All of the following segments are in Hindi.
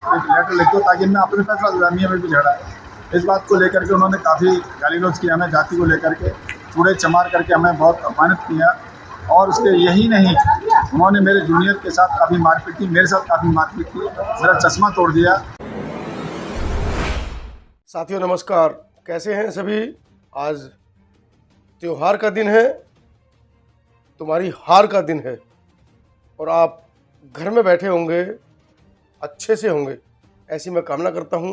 एक लेटर लिख दो ताकि मैं अपने फैसला मियाँ में भी झगड़ा है। इस बात को लेकर के उन्होंने काफ़ी गाली गलौज किया, हमें जाति को लेकर के चूड़े चमार करके हमें बहुत अपमानित किया। और उसके यही नहीं, उन्होंने मेरे जूनियर के साथ काफ़ी मारपीट की, मेरे साथ काफ़ी मारपीट की, मेरा चश्मा तोड़ दिया। साथियों नमस्कार, कैसे हैं सभी। आज त्योहार का दिन है, तुम्हारी हार का दिन है और आप घर में बैठे होंगे, अच्छे से होंगे, ऐसी मैं कामना करता हूं।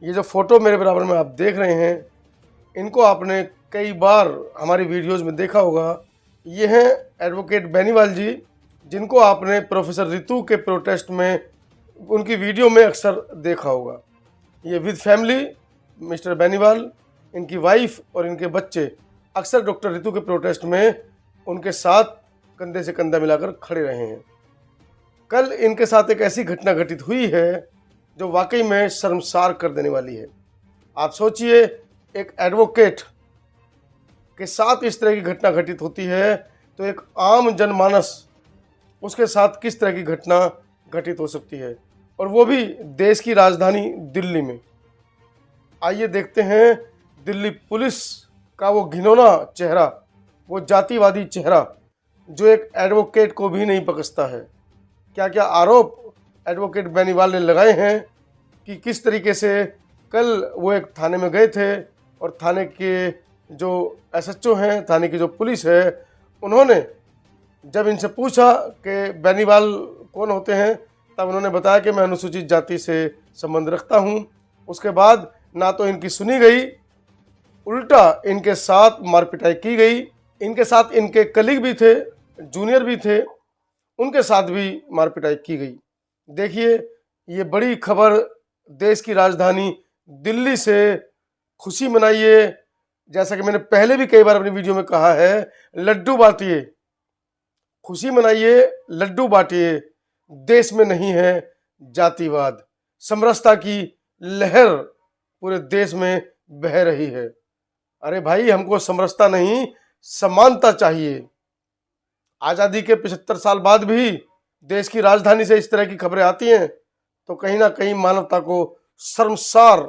ये जो फ़ोटो मेरे बराबर में आप देख रहे हैं, इनको आपने कई बार हमारी वीडियोस में देखा होगा। ये हैं एडवोकेट बेनीवाल जी, जिनको आपने प्रोफेसर रितु के प्रोटेस्ट में उनकी वीडियो में अक्सर देखा होगा। ये विद फैमिली मिस्टर बेनीवाल, इनकी वाइफ और इनके बच्चे अक्सर डॉक्टर रितु के प्रोटेस्ट में उनके साथ कंधे से कंधा मिलाकर खड़े रहे हैं। कल इनके साथ एक ऐसी घटना घटित हुई है जो वाकई में शर्मसार कर देने वाली है। आप सोचिए, एक एडवोकेट के साथ इस तरह की घटना घटित होती है तो एक आम जनमानस उसके साथ किस तरह की घटना घटित हो सकती है, और वो भी देश की राजधानी दिल्ली में। आइए देखते हैं दिल्ली पुलिस का वो घिनौना चेहरा, वो जातिवादी चेहरा जो एक एडवोकेट को भी नहीं पकड़ता है। क्या क्या आरोप एडवोकेट बेनीवाल ने लगाए हैं कि किस तरीके से कल वो एक थाने में गए थे और थाने के जो एसएचओ हैं, थाने की जो पुलिस है, उन्होंने जब इनसे पूछा कि बेनीवाल कौन होते हैं, तब उन्होंने बताया कि मैं अनुसूचित जाति से संबंध रखता हूं। उसके बाद ना तो इनकी सुनी गई, उल्टा इनके साथ मारपिटाई की गई। इनके साथ इनके कलीग भी थे, जूनियर भी थे, उनके साथ भी मारपिटाई की गई। देखिए, ये बड़ी खबर देश की राजधानी दिल्ली से। खुशी मनाइए, जैसा कि मैंने पहले भी कई बार अपनी वीडियो में कहा है, लड्डू बांटिए, खुशी मनाइए, लड्डू बांटिए। देश में नहीं है जातिवाद, समरसता की लहर पूरे देश में बह रही है। अरे भाई, हमको समरसता नहीं, समानता चाहिए। आज़ादी के 75 साल बाद भी देश की राजधानी से इस तरह की खबरें आती हैं तो कहीं ना कहीं मानवता को शर्मसार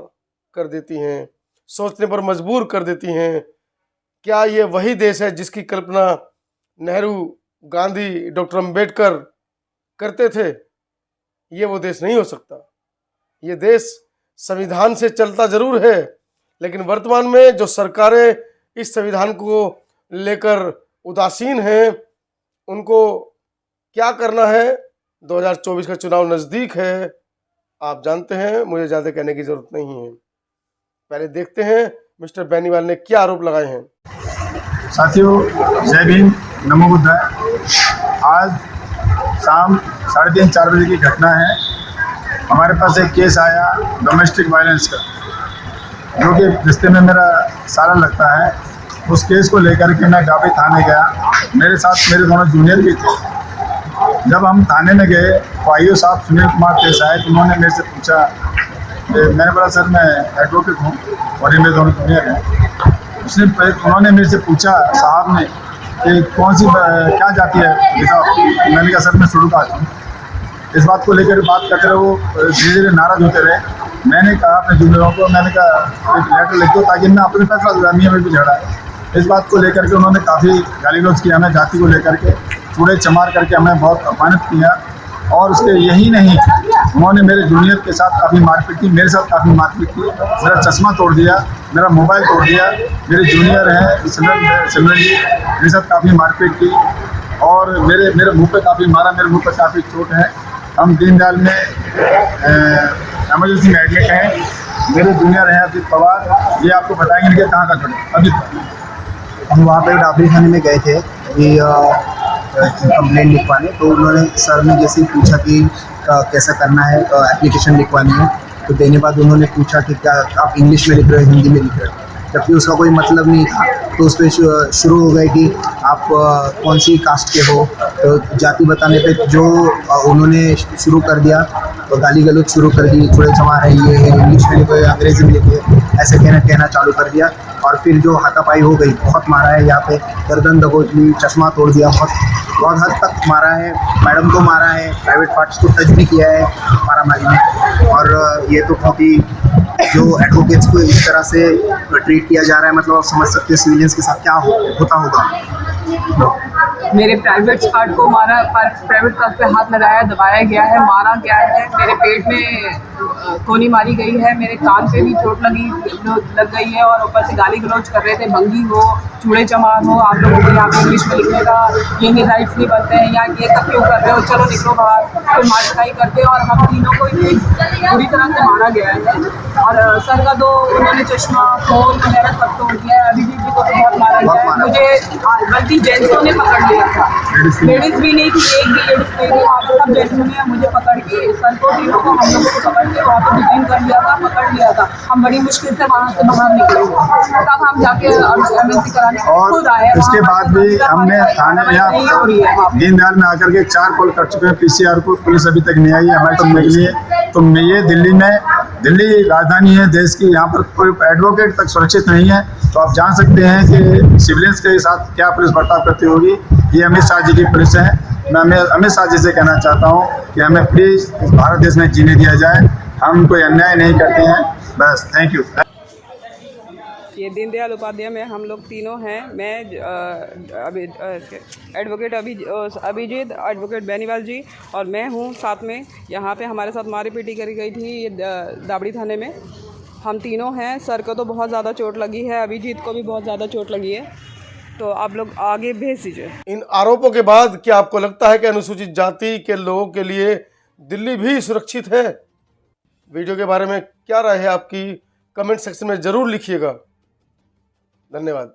कर देती हैं, सोचने पर मजबूर कर देती हैं। क्या ये वही देश है जिसकी कल्पना नेहरू, गांधी, डॉक्टर अंबेडकर करते थे? ये वो देश नहीं हो सकता। ये देश संविधान से चलता जरूर है, लेकिन वर्तमान में जो सरकारें इस संविधान को लेकर उदासीन हैं, उनको क्या करना है। 2024 का चुनाव नज़दीक है, आप जानते हैं, मुझे ज़्यादा कहने की ज़रूरत नहीं है। पहले देखते हैं मिस्टर बेनीवाल ने क्या आरोप लगाए हैं। साथियों, जय भीम, नमो बुद्धाय। आज शाम 3:30-4 बजे की घटना है। हमारे पास एक केस आया डोमेस्टिक वायलेंस का, जो कि रिश्ते में मेरा साला लगता है। उस केस को लेकर के मैं डाबी थाने गया, मेरे साथ मेरे दोनों जूनियर भी थे। जब हम थाने में गए तो आईओ साहब सुनील कुमार पेश आए, तो उन्होंने मेरे से पूछा, मैंने बोला सर मैं एडवोकेट हूँ और ये मेरे दोनों जूनियर हैं। उन्होंने मेरे से पूछा साहब ने कि कौन सी क्या जाति है साहब। मैंने कहा सर मैं शुरू का हूँ। इस बात को लेकर बात करते रहे, वो धीरे धीरे नाराज होते रहे। मैंने कहा अपने जूनियरों को, मैंने कहा एक लेटर लिख दो ताकि मैं अपने फैसला मियाँ में भी झगड़ा है। इस बात को लेकर के उन्होंने काफ़ी गाली गलौज किया, हमें जाति को लेकर के चूड़े चमार करके हमें बहुत अपमानित किया। और उसके यही नहीं, उन्होंने मेरे जूनियर के साथ काफ़ी मारपीट की, मेरे साथ काफ़ी मारपीट की, मेरा चश्मा तोड़ दिया, मेरा मोबाइल तोड़ दिया। मेरे जूनियर हैं सिमरन जी, मेरे साथ काफ़ी मारपीट की और मेरे मुंह पे काफ़ी मारा, मेरे मुंह पे काफ़ी चोट है। हम दीनदयाल में एमरजेंसी में एडमिट हैं। मेरे जूनियर हैं अजित पवार, ये आपको बताएंगे कि कहाँ का छोड़े। अजित, हम वहाँ पे डाबरी थाने में गए थे ये कंप्लेंट लिखवाने, तो उन्होंने सर ने जैसे ही पूछा कि कैसा करना है, एप्लीकेशन लिखवानी है, तो देने बाद उन्होंने पूछा कि क्या आप इंग्लिश में लिख रहे हो, हिंदी में लिख रहे हो, जबकि उसका कोई मतलब नहीं था। तो उस पर शुरू हो गए कि आप कौन सी कास्ट के हो, तो जाति बताने पे जो उन्होंने शुरू कर दिया, तो गाली गलौज शुरू कर दी, थोड़े चमार है, ये है, इंग्लिश में लिखे, अंग्रेजी में लिखे, ऐसे कहना चालू कर दिया। और फिर जो हाथापाई हो गई, बहुत मारा है, यहाँ पे गर्दन दबोच ली, चश्मा तोड़ दिया, बहुत हद तक मारा है। मैडम को मारा है, प्राइवेट पार्ट्स को टच भी किया है मारामारी में। और ये तो बहुत ही जो एडवोकेट्स को इस तरह से ट्रीट किया जा रहा है, मतलब आप समझ सकते हैं सिविलियंस के साथ क्या होता होगा। मेरे प्राइवेट पार्ट को मारा, प्राइवेट पार्ट पे हाथ लगाया, दबाया गया है, मारा गया है, मेरे पेट में गोली मारी गई है, मेरे कान पे भी चोट लग गई है और ऊपर से गाली गलौज कर रहे थे, भंगी हो, चूड़े चमार हो, आप लोगों को यहाँ पे इंग्लिश में लिखने का ये नहीं राइट्स नहीं बनते हैं, या ये सब क्यों कर रहे हो, चलो निकलो बाहर, कोई मारकाई करते। और हम तीनों को बुरी तरह से मारा गया है और सर का तो उन्होंने चश्मा फोन वगैरह सब तोड़ दिया है। अभिजीत जी को तो बहुत मारा गया है, मुझे बल्कि जेंट्सों ने पकड़ लिया था, लेडीज़ भी नहीं थी, एक भी लेडीज़ नहीं थी, वहाँ पर सब जेंट्सों ने मुझे पकड़ के, सर को तीनों को हम लोगों को पकड़ के वहाँ पर डिटेन कर लिया था, पकड़ लिया था। हम बड़ी मुश्किल से वहाँ से बाहर निकले, तब हम जाके एमएलसी कराने खुद आए। इसके बाद भी हमने थाने में यहाँ दीनदयाल में आकर के 4 कॉल कर चुके हैं, पीसीआर को, पुलिस अभी तक नहीं आई हमारे तक के लिए। तो ये दिल्ली राजधानी है देश की, यहाँ पर कोई एडवोकेट तक सुरक्षित नहीं है। तो आप जान सकते हैं कि सिविलियंस के साथ क्या पुलिस बर्ताव करती होगी। ये अमित शाह जी की पुलिस है। मैं अमित शाह जी से कहना चाहता हूँ कि हमें प्लीज़ भारत देश में जीने दिया जाए, हम कोई अन्याय नहीं करते हैं। बस, थैंक यू। ये दीनदयाल उपाध्याय में हम लोग तीनों हैं। मैं एडवोकेट अभिजीत, एडवोकेट बेनीवाल जी और मैं हूँ साथ में। यहाँ पे हमारे साथ मारी पीटी करी गई थी ये दाबड़ी थाने में। हम तीनों हैं। सर को तो बहुत ज़्यादा चोट लगी है, अभिजीत को भी बहुत ज़्यादा चोट लगी है। तो आप लोग आगे भेज दीजिए। इन आरोपों के बाद क्या आपको लगता है कि अनुसूचित जाति के लोगों के लिए दिल्ली भी सुरक्षित है? वीडियो के बारे में क्या राय है आपकी? कमेंट सेक्शन में ज़रूर लिखिएगा। धन्यवाद।